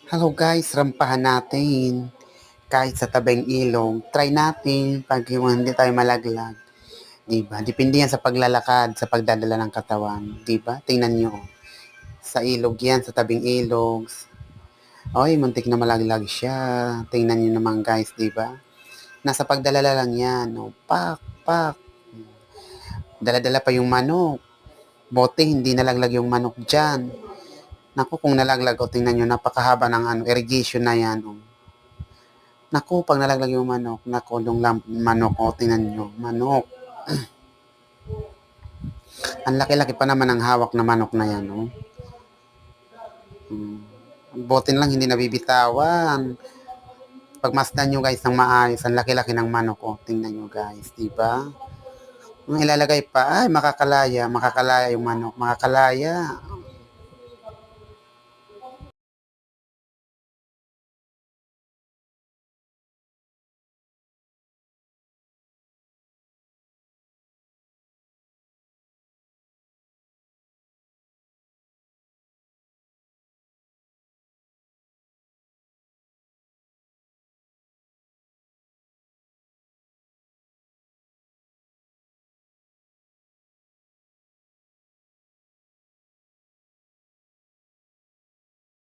Hello guys, rampahan natin. Kahit sa tabing ilog, try natin pag yung hindi tayo malaglag. Diba? Depende yan sa paglalakad, sa pagdadala ng katawan. Diba? Tingnan nyo. Sa ilog yan, sa tabing ilog. Oy, muntik na malaglag siya. Tingnan nyo naman guys, diba? Nasa pagdalala lang yan. No? Pak, pak. Dala-dala pa yung manok. Bote, hindi nalaglag yung manok dyan. Naku, kung nalaglag, o tingnan nyo, napakahaba ng irrigation na yan. Oh. Naku, pag nalaglag yung manok, naku, yung manok, o tingnan nyo, manok. Ang laki-laki pa naman ang hawak na manok na yan, no? Botin lang, hindi nabibitawan. Pagmasdan nyo guys ng maayos, ang laki-laki ng manok, o tingnan nyo guys, diba? Ang ilalagay pa, ay, makakalaya yung manok, makakalaya.